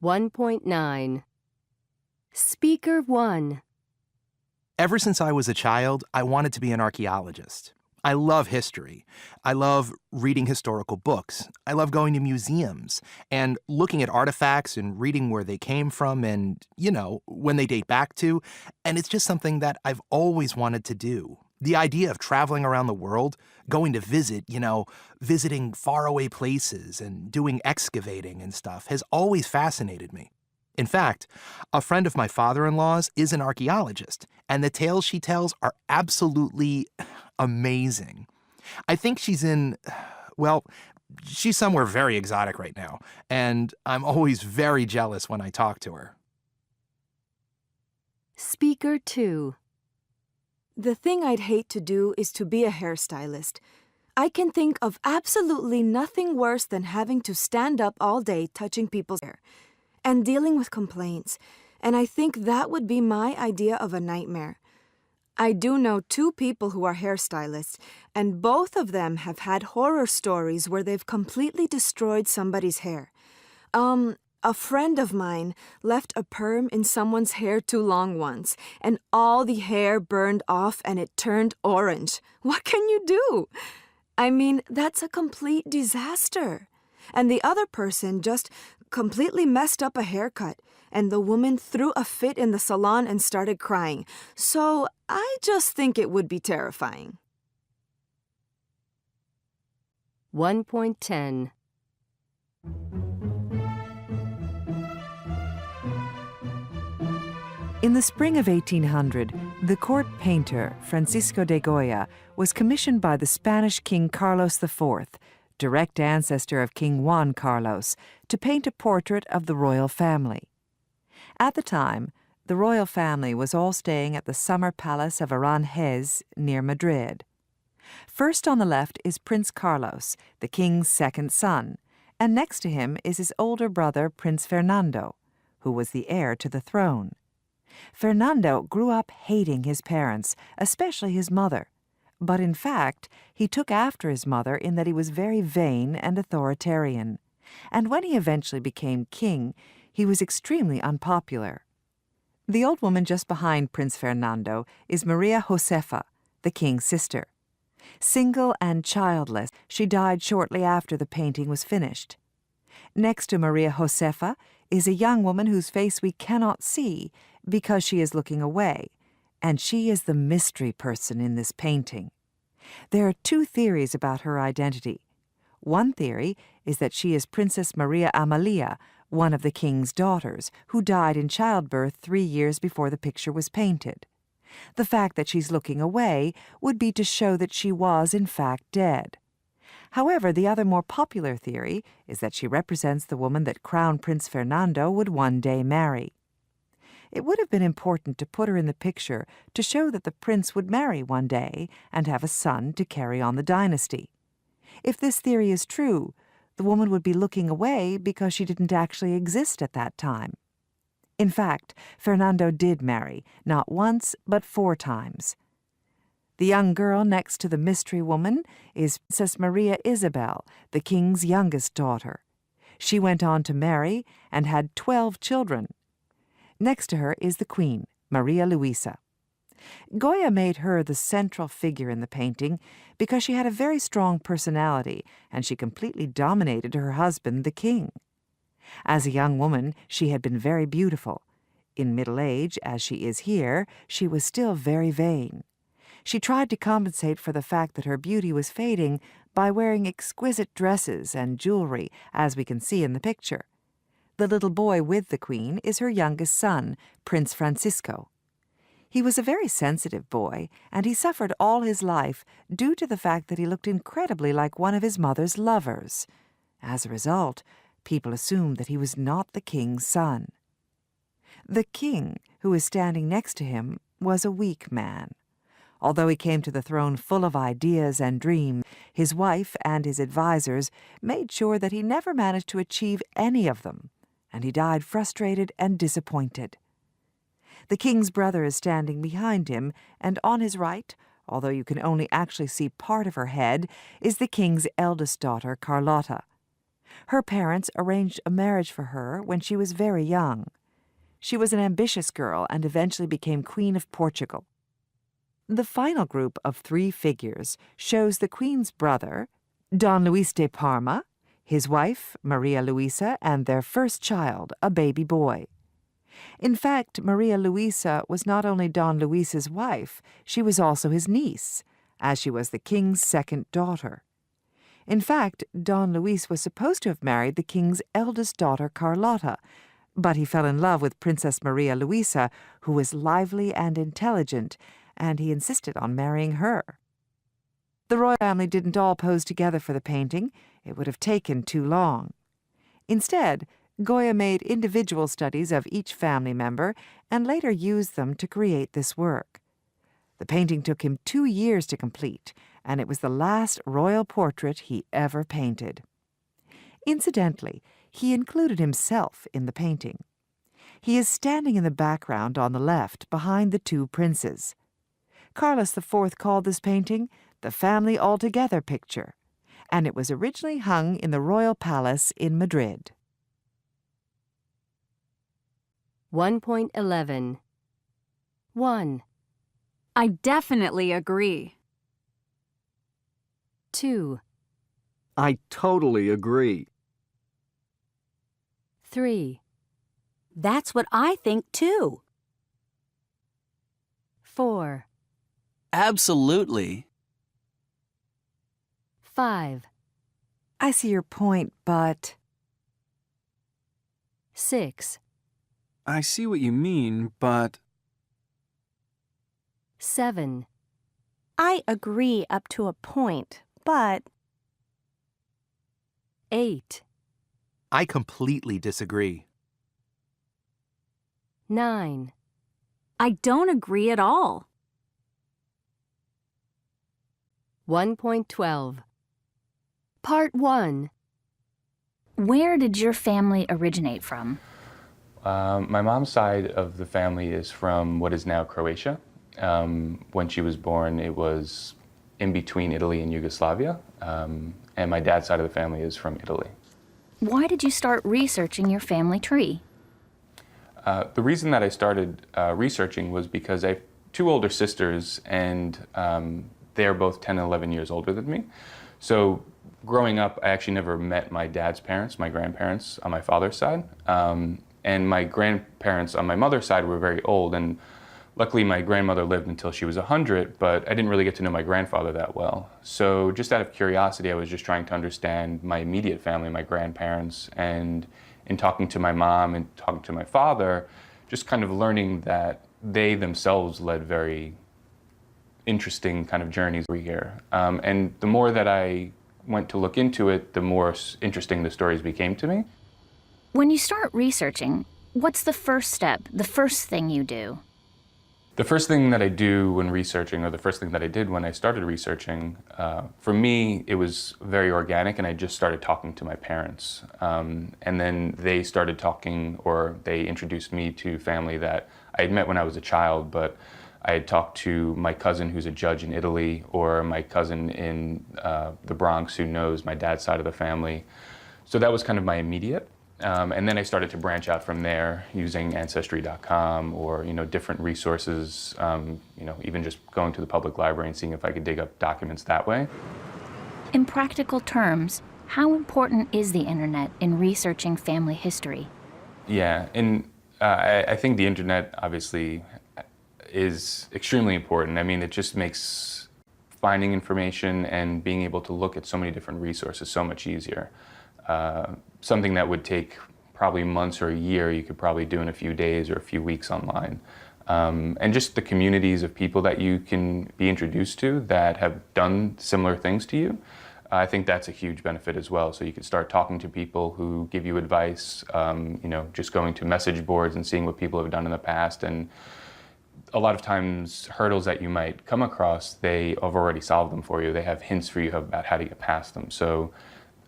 1.9. Speaker 1. Ever since I was a child, I wanted to be an archaeologist. I love history. I love reading historical books. I love going to museums and looking at artifacts and reading where they came from and, when they date back to. And it's just something that I've always wanted to do. The idea of traveling around the world, going to visit, visiting faraway places and doing excavating and stuff has always fascinated me. In fact, a friend of my father-in-law's is an archaeologist, and the tales she tells are absolutely amazing. I think she's she's somewhere very exotic right now, and I'm always very jealous when I talk to her. Speaker 2. The thing I'd hate to do is to be a hairstylist. I can think of absolutely nothing worse than having to stand up all day touching people's hair and dealing with complaints, and I think that would be my idea of a nightmare. I do know 2 people who are hairstylists, and both of them have had horror stories where they've completely destroyed somebody's hair. A friend of mine left a perm in someone's hair too long once, and all the hair burned off and it turned orange. What can you do? I mean, that's a complete disaster. And the other person just completely messed up a haircut, and the woman threw a fit in the salon and started crying. So I just think it would be terrifying. 1.10. In the spring of 1800, the court painter Francisco de Goya was commissioned by the Spanish King Carlos IV, direct ancestor of King Juan Carlos, to paint a portrait of the royal family. At the time, the royal family was all staying at the summer palace of Aranjuez near Madrid. First on the left is Prince Carlos, the king's second son, and next to him is his older brother Prince Fernando, who was the heir to the throne. Fernando grew up hating his parents, especially his mother. But in fact, he took after his mother in that he was very vain and authoritarian. And when he eventually became king, he was extremely unpopular. The old woman just behind Prince Fernando is Maria Josefa, the king's sister. Single and childless, she died shortly after the painting was finished. Next to Maria Josefa is a young woman whose face we cannot see because she is looking away, and she is the mystery person in this painting. There are 2 theories about her identity. One theory is that she is Princess Maria Amalia, one of the king's daughters, who died in childbirth 3 years before the picture was painted. The fact that she's looking away would be to show that she was, in fact, dead. However, the other more popular theory is that she represents the woman that Crown Prince Fernando would one day marry. It would have been important to put her in the picture to show that the prince would marry one day and have a son to carry on the dynasty. If this theory is true, the woman would be looking away because she didn't actually exist at that time. In fact, Fernando did marry, not once, but 4 times. The young girl next to the mystery woman is Princess Maria Isabel, the king's youngest daughter. She went on to marry and had 12 children. Next to her is the queen, Maria Luisa. Goya made her the central figure in the painting because she had a very strong personality and she completely dominated her husband, the king. As a young woman, she had been very beautiful. In middle age, as she is here, she was still very vain. She tried to compensate for the fact that her beauty was fading by wearing exquisite dresses and jewelry, as we can see in the picture. The little boy with the queen is her youngest son, Prince Francisco. He was a very sensitive boy, and he suffered all his life due to the fact that he looked incredibly like one of his mother's lovers. As a result, people assumed that he was not the king's son. The king, who is standing next to him, was a weak man. Although he came to the throne full of ideas and dreams, his wife and his advisors made sure that he never managed to achieve any of them, and he died frustrated and disappointed. The king's brother is standing behind him, and on his right, although you can only actually see part of her head, is the king's eldest daughter, Carlotta. Her parents arranged a marriage for her when she was very young. She was an ambitious girl and eventually became Queen of Portugal. The final group of 3 figures shows the Queen's brother, Don Luis de Parma, his wife, Maria Luisa, and their first child, a baby boy. In fact, Maria Luisa was not only Don Luis's wife, she was also his niece, as she was the king's second daughter. In fact, Don Luis was supposed to have married the king's eldest daughter, Carlotta, but he fell in love with Princess Maria Luisa, who was lively and intelligent, and he insisted on marrying her. The royal family didn't all pose together for the painting. It would have taken too long. Instead, Goya made individual studies of each family member and later used them to create this work. The painting took him 2 years to complete, and it was the last royal portrait he ever painted. Incidentally, he included himself in the painting. He is standing in the background on the left behind the 2 princes. Carlos IV called this painting the Family Altogether picture, and it was originally hung in the Royal Palace in Madrid. 1.11. 1, I definitely agree. 2, I totally agree. 3, That's what I think too. 4, Absolutely. 5, I see your point, but 6, I see what you mean, but 7, I agree up to a point, but 8, I completely disagree. 9, I don't agree at all. 1.12. Part 1. Where did your family originate from? My mom's side of the family is from what is now Croatia. When she was born, it was in between Italy and Yugoslavia. And my dad's side of the family is from Italy. Why did you start researching your family tree? The reason that I started researching was because I have 2 older sisters, and they're both 10 and 11 years older than me. So growing up, I actually never met my dad's parents, my grandparents on my father's side. And my grandparents on my mother's side were very old, and luckily my grandmother lived until she was 100, but I didn't really get to know my grandfather that well. So just out of curiosity, I was just trying to understand my immediate family, my grandparents, and in talking to my mom and talking to my father, just kind of learning that they themselves led very interesting kind of journeys over here. And the more that I went to look into it, the more interesting the stories became to me. When you start researching, what's the first step, the first thing you do? The first thing that I do when researching, or the first thing that I did when I started researching, for me, it was very organic, and I just started talking to my parents. And then they started talking, or they introduced me to family that I had met when I was a child, but I had talked to my cousin who's a judge in Italy, or my cousin in the Bronx who knows my dad's side of the family. So that was kind of my immediate. And then I started to branch out from there using Ancestry.com or, different resources, even just going to the public library and seeing if I could dig up documents that way. In practical terms, how important is the internet in researching family history? Yeah, and I think the internet obviously is extremely important. I mean, it just makes finding information and being able to look at so many different resources so much easier. Something that would take probably months or a year, you could probably do in a few days or a few weeks online. And just the communities of people that you can be introduced to that have done similar things to you, I think that's a huge benefit as well. So you can start talking to people who give you advice, just going to message boards and seeing what people have done in the past. And a lot of times, hurdles that you might come across, they have already solved them for you. They have hints for you about how to get past them. So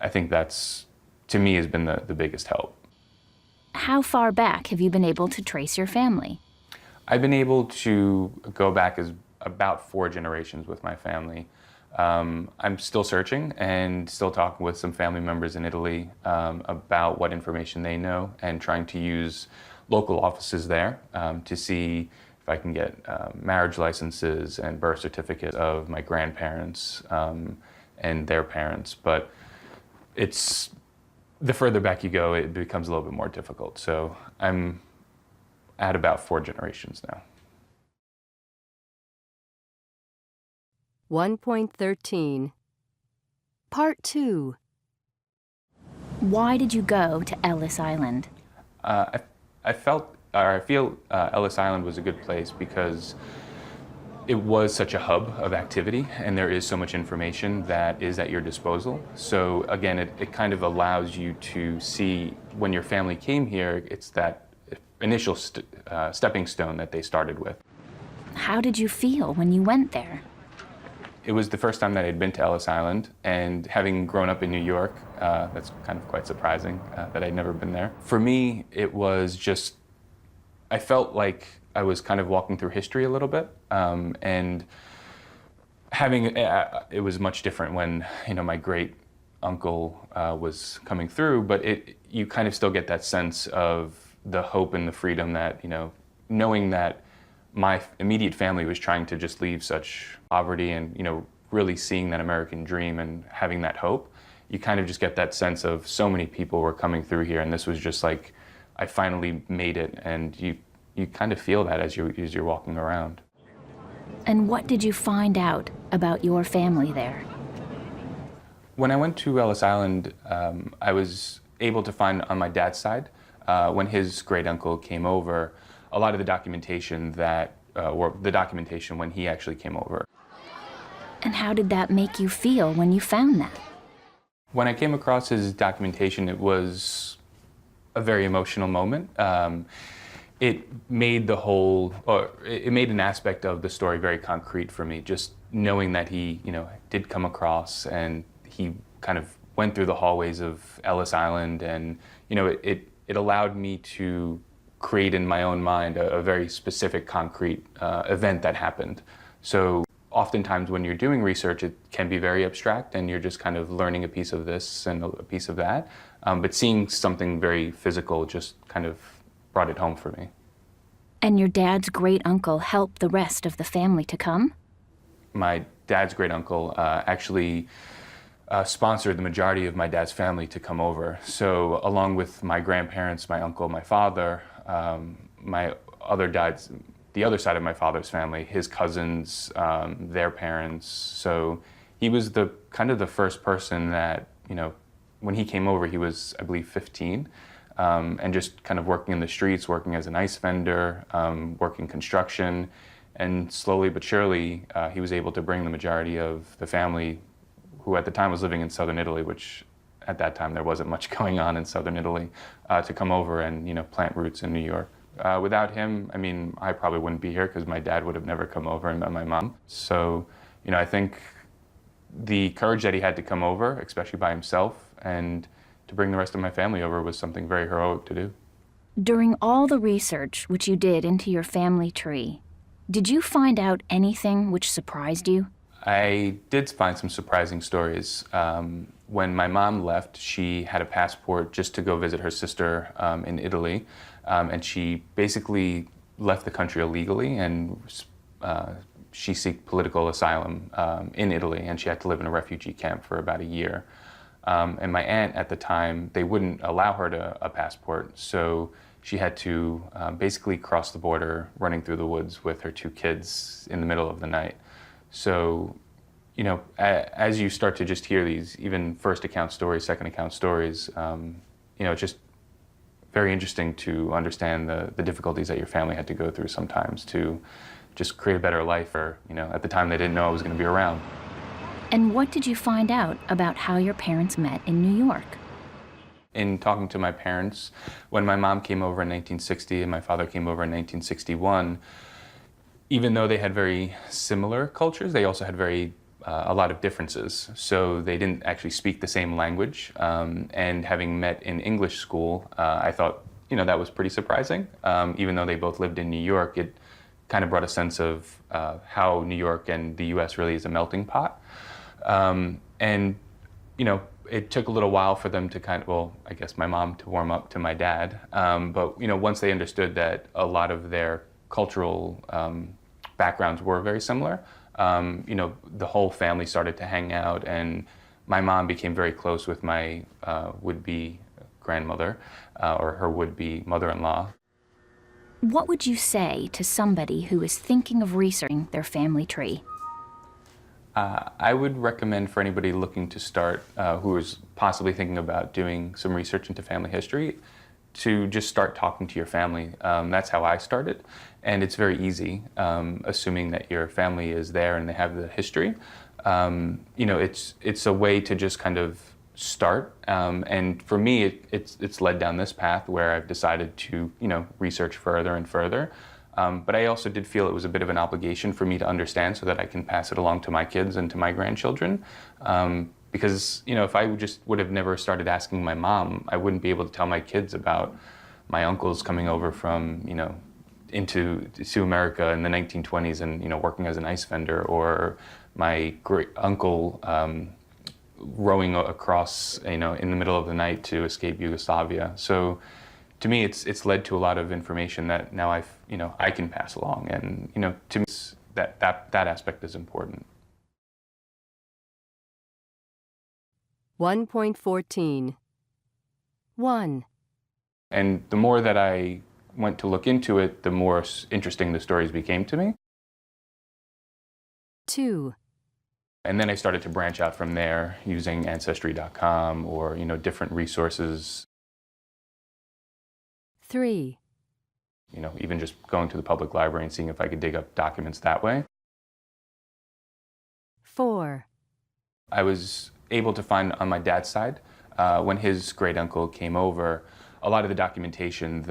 I think that's, to me, has been the biggest help. How far back have you been able to trace your family? I've been able to go back as about 4 generations with my family. I'm still searching and still talking with some family members in Italy about what information they know and trying to use local offices there to see if I can get marriage licenses and birth certificates of my grandparents and their parents. But it's the further back you go, it becomes a little bit more difficult. So I'm at about 4 generations now. 1.13. Part 2. Why did you go to Ellis Island? I feel Ellis Island was a good place because it was such a hub of activity, and there is so much information that is at your disposal. So again, it kind of allows you to see when your family came here, it's that initial stepping stone that they started with. How did you feel when you went there? It was the first time that I'd been to Ellis Island, and having grown up in New York, that's kind of quite surprising that I'd never been there. For me, it was just, I felt like I was kind of walking through history a little bit, and it was much different when, my great uncle was coming through, but you kind of still get that sense of the hope and the freedom that, knowing that my immediate family was trying to just leave such poverty and, really seeing that American dream and having that hope, you kind of just get that sense of so many people were coming through here, and this was just like, I finally made it, and you kind of feel that as you're walking around. And what did you find out about your family there? When I went to Ellis Island, I was able to find on my dad's side, when his great uncle came over, a lot of the documentation when he actually came over. And how did that make you feel when you found that? When I came across his documentation, it was a very emotional moment. It made it made an aspect of the story very concrete for me, just knowing that he, did come across and he kind of went through the hallways of Ellis Island, and, it allowed me to create in my own mind a very specific, concrete event that happened. So oftentimes when you're doing research, it can be very abstract and you're just kind of learning a piece of this and a piece of that. But seeing something very physical just kind of brought it home for me. And your dad's great uncle helped the rest of the family to come? My dad's great uncle actually sponsored the majority of my dad's family to come over. So along with my grandparents, my uncle, my father, the other side of my father's family, his cousins, their parents. So he was the first person that, when he came over, he was, I believe, 15, and just kind of working in the streets, working as an ice vendor, working construction, and slowly but surely, he was able to bring the majority of the family, who at the time was living in southern Italy, which at that time there wasn't much going on in southern Italy, to come over and plant roots in New York. Without him, I probably wouldn't be here because my dad would have never come over and met my mom. So, I think the courage that he had to come over, especially by himself, and to bring the rest of my family over was something very heroic to do. During all the research which you did into your family tree, did you find out anything which surprised you? I did find some surprising stories. When my mom left, she had a passport just to go visit her sister in Italy, and she basically left the country illegally, and she sought political asylum in Italy, and she had to live in a refugee camp for about a year. And my aunt at the time, they wouldn't allow her a passport, so she had to basically cross the border, running through the woods with her 2 kids in the middle of the night. So, as you start to just hear these, even first account stories, second account stories, it's just very interesting to understand the difficulties that your family had to go through sometimes to just create a better life, or, at the time they didn't know I was going to be around. And what did you find out about how your parents met in New York? In talking to my parents, when my mom came over in 1960 and my father came over in 1961, even though they had very similar cultures, they also had a lot of differences. So they didn't actually speak the same language. And having met in English school, I thought, that was pretty surprising. Even though they both lived in New York, it kind of brought a sense of how New York and the US really is a melting pot. And, you know, it took a little while for them to kind of, well, I guess my mom to warm up to my dad. But, you know, once they understood that a lot of their cultural backgrounds were very similar, you know, the whole family started to hang out, and my mom became very close with my would-be grandmother, or her would-be mother-in-law. What would you say to somebody who is thinking of researching their family tree? I would recommend for anybody looking to start, who is possibly thinking about doing some research into family history, to just start talking to your family. That's how I started, and it's very easy, assuming that your family is there and they have the history. You know, it's a way to just kind of start, and for me, it's led down this path where I've decided to, you know, research further and further. But I also did feel it was a bit of an obligation for me to understand so that I can pass it along to my kids and to my grandchildren. Because, you know, if I just would have never started asking my mom, I wouldn't be able to tell my kids about my uncles coming over from, you know, to America in the 1920s and, you know, working as an ice vendor, or my great uncle rowing across, you know, in the middle of the night to escape Yugoslavia. So to me, it's led to a lot of information that now I can pass along, and, you know, to me, that aspect is important. 1.14. 1. And the more that I went to look into it, the more interesting the stories became to me. 2. And then I started to branch out from there using Ancestry.com or, you know, different resources. 3. You know, even just going to the public library and seeing if I could dig up documents that way. 4. I was able to find on my dad's side, when his great uncle came over, a lot of the documentation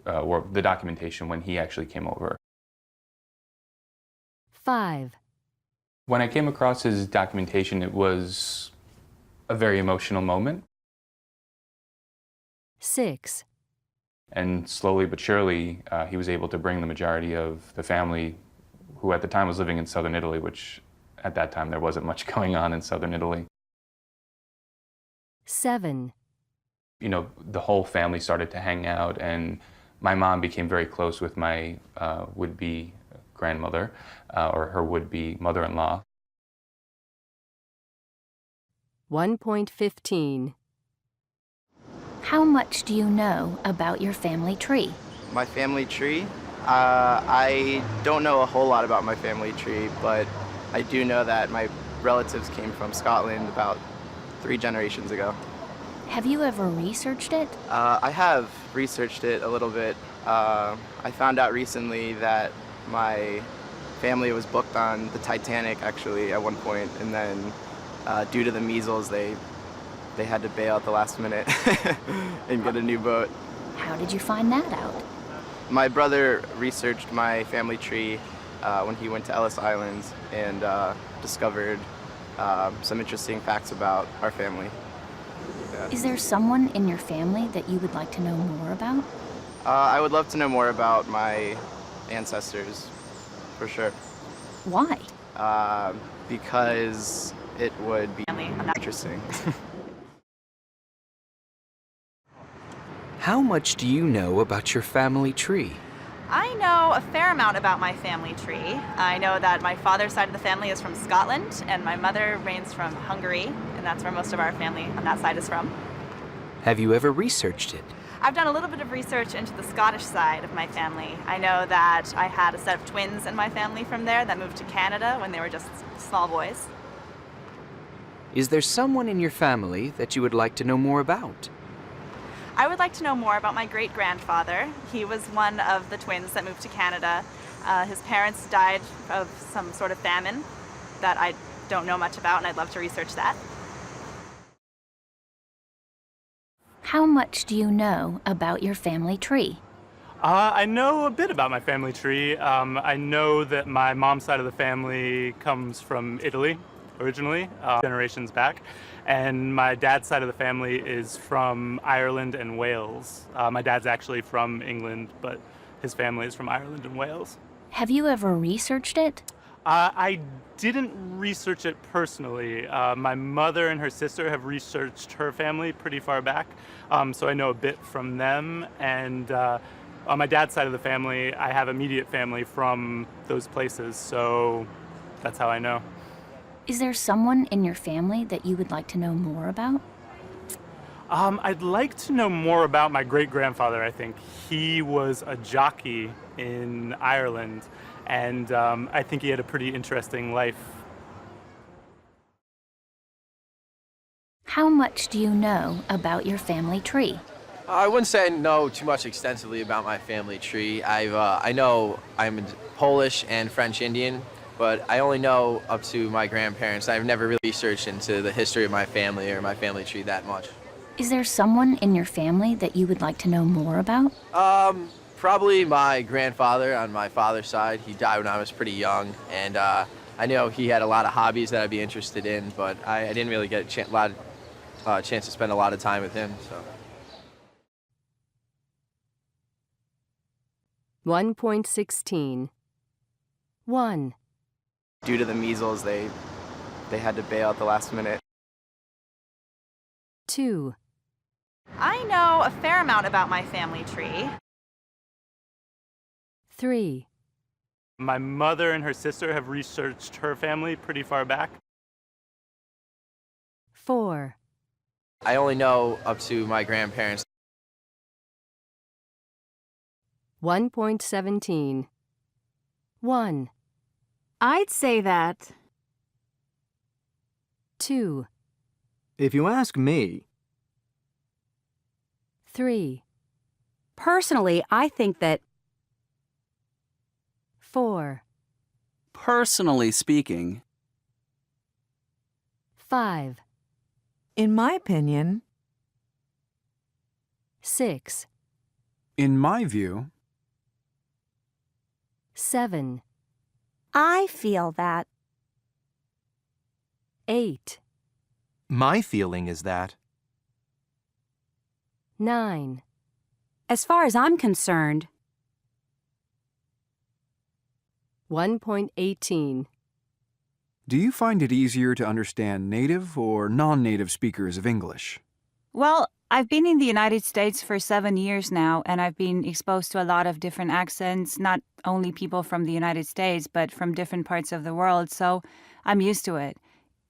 or the documentation when he actually came over. 5. When I came across his documentation, it was a very emotional moment. 6. And slowly but surely, he was able to bring the majority of the family, who at the time was living in southern Italy, which at that time there wasn't much going on in southern Italy. 7. You know, the whole family started to hang out, and my mom became very close with my would-be grandmother, or her would-be mother-in-law. 1.15. How much do you know about your family tree? My family tree? I don't know a whole lot about my family tree, but I do know that my relatives came from Scotland about 3 generations ago. Have you ever researched it? I have researched it a little bit. I found out recently that my family was booked on the Titanic, actually, at one point, and then due to the measles, they had to bail at the last minute and get a new boat. How did you find that out? My brother researched my family tree when he went to Ellis Island and discovered some interesting facts about our family. Yeah. Is there someone in your family that you would like to know more about? I would love to know more about my ancestors, for sure. Why? Because it would be interesting. How much do you know about your family tree? I know a fair amount about my family tree. I know that my father's side of the family is from Scotland, and my mother reigns from Hungary, and that's where most of our family on that side is from. Have you ever researched it? I've done a little bit of research into the Scottish side of my family. I know that I had a set of twins in my family from there that moved to Canada when they were just small boys. Is there someone in your family that you would like to know more about? I would like to know more about my great-grandfather. He was one of the twins that moved to Canada. His parents died of some sort of famine that I don't know much about, and I'd love to research that. How much do you know about your family tree? I know a bit about my family tree. I know that my mom's side of the family comes from Italy originally, generations back. And my dad's side of the family is from Ireland and Wales. My dad's actually from England, but his family is from Ireland and Wales. Have you ever researched it? I didn't research it personally. My mother and her sister have researched her family pretty far back, so I know a bit from them. And on my dad's side of the family, I have immediate family from those places, so that's how I know. Is there someone in your family that you would like to know more about? I'd like to know more about my great-grandfather, I think. He was a jockey in Ireland, and I think he had a pretty interesting life. How much do you know about your family tree? I wouldn't say I know too much extensively about my family tree. I know I'm Polish and French Indian, but I only know up to my grandparents. I've never really researched into the history of my family or my family tree that much. Is there someone in your family that you would like to know more about? Probably my grandfather on my father's side. He died when I was pretty young, and I know he had a lot of hobbies that I'd be interested in, but I didn't really get a chance to spend a lot of time with him. So. 1.16. 1. Due to the measles, they had to bail at the last minute. 2. I know a fair amount about my family tree. 3. My mother and her sister have researched her family pretty far back. 4. I only know up to my grandparents. 1.17. 1. I'd say that. 2. If you ask me, 3. Personally, I think that. 4. Personally speaking, 5. In my opinion, 6. in my view, 7. I feel that. 8. My feeling is that 9. As far as I'm concerned, 1.18. do you find it easier to understand native or non-native speakers of English? Well, I've been in the United States for 7 years now, and I've been exposed to a lot of different accents, not only people from the United States, but from different parts of the world, so I'm used to it.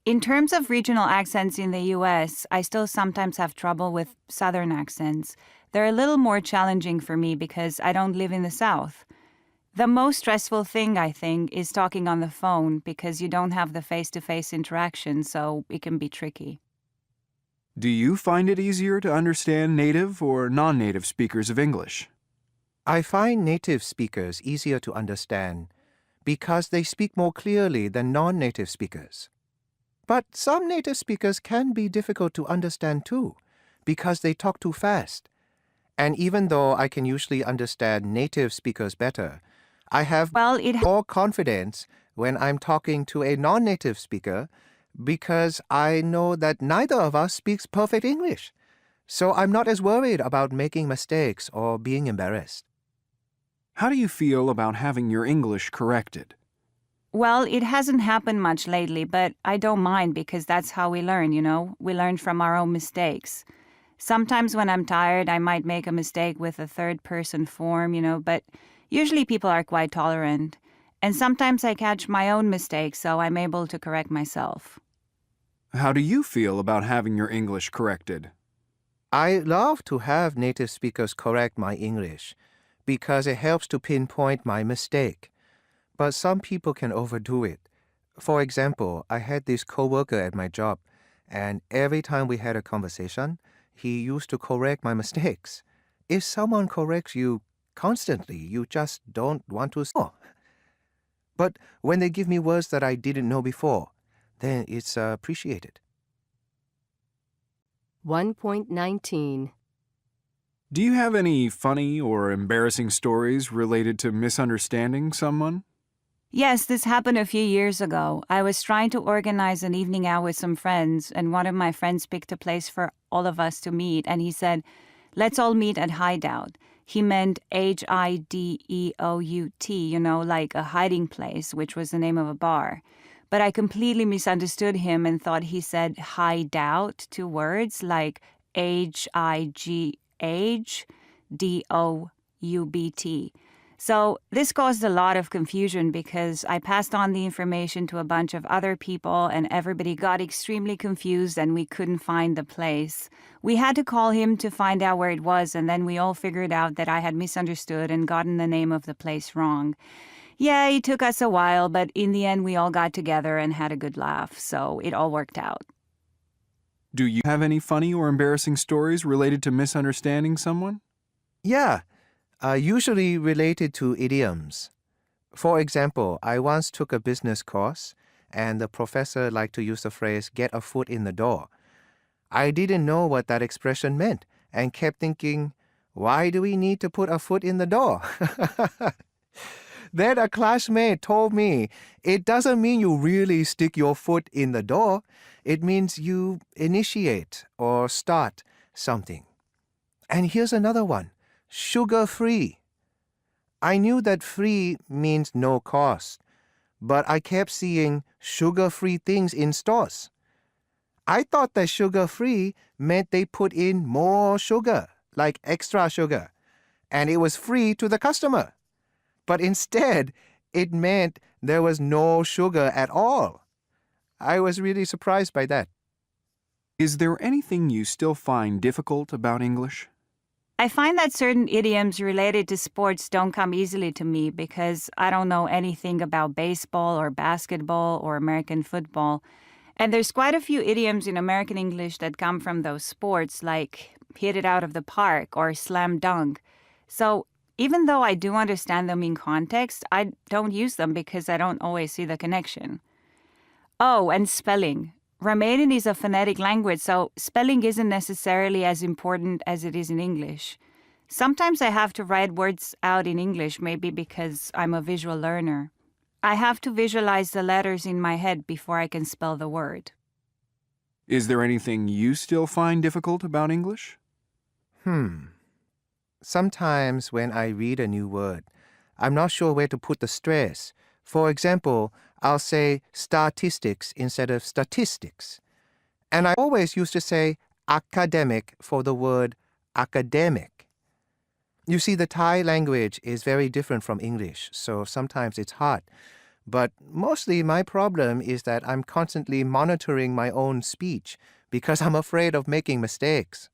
In terms of regional accents in the U.S., I still sometimes have trouble with Southern accents. They're a little more challenging for me because I don't live in the South. The most stressful thing, I think, is talking on the phone because you don't have the face-to-face interaction, so it can be tricky. Do you find it easier to understand native or non-native speakers of English? I find native speakers easier to understand because they speak more clearly than non-native speakers. But some native speakers can be difficult to understand too, because they talk too fast. And even though I can usually understand native speakers better, I have more confidence when I'm talking to a non-native speaker because I know that neither of us speaks perfect English. So I'm not as worried about making mistakes or being embarrassed. How do you feel about having your English corrected? Well, it hasn't happened much lately, but I don't mind because that's how we learn, you know? We learn from our own mistakes. Sometimes when I'm tired, I might make a mistake with a third-person form, you know, but usually people are quite tolerant. And sometimes I catch my own mistakes, so I'm able to correct myself. How do you feel about having your English corrected? I love to have native speakers correct my English because it helps to pinpoint my mistake. But some people can overdo it. For example, I had this coworker at my job, and every time we had a conversation, he used to correct my mistakes. If someone corrects you constantly, you just don't want to. But when they give me words that I didn't know before, then it's appreciated. 1.19. Do you have any funny or embarrassing stories related to misunderstanding someone? Yes, this happened a few years ago. I was trying to organize an evening out with some friends, and one of my friends picked a place for all of us to meet, and he said, "Let's all meet at Hideout." he meant Hideout, like a hiding place, which was the name of a bar. But I completely misunderstood him and thought he said hideout, 2 words, like Highdoubt. So this caused a lot of confusion because I passed on the information to a bunch of other people and everybody got extremely confused and we couldn't find the place. We had to call him to find out where it was, and then we all figured out that I had misunderstood and gotten the name of the place wrong. Yeah, it took us a while, but in the end we all got together and had a good laugh, so it all worked out. Do you have any funny or embarrassing stories related to misunderstanding someone? Yeah, usually related to idioms. For example, I once took a business course, and the professor liked to use the phrase, get a foot in the door. I didn't know what that expression meant, and kept thinking, why do we need to put a foot in the door? Then a classmate told me, it doesn't mean you really stick your foot in the door. It means you initiate or start something. And here's another one, sugar-free. I knew that free means no cost, but I kept seeing sugar-free things in stores. I thought that sugar-free meant they put in more sugar, like extra sugar, and it was free to the customer. But instead, it meant there was no sugar at all. I was really surprised by that. Is there anything you still find difficult about English? I find that certain idioms related to sports don't come easily to me because I don't know anything about baseball or basketball or American football. And there's quite a few idioms in American English that come from those sports, like hit it out of the park or slam dunk. So even though I do understand them in context, I don't use them because I don't always see the connection. Oh, and spelling. Romanian is a phonetic language, so spelling isn't necessarily as important as it is in English. Sometimes I have to write words out in English, maybe because I'm a visual learner. I have to visualize the letters in my head before I can spell the word. Is there anything you still find difficult about English? Sometimes when I read a new word, I'm not sure where to put the stress. For example, I'll say statistics instead of statistics. And I always used to say academic for the word academic. You see, the Thai language is very different from English, so sometimes it's hard. But mostly my problem is that I'm constantly monitoring my own speech because I'm afraid of making mistakes.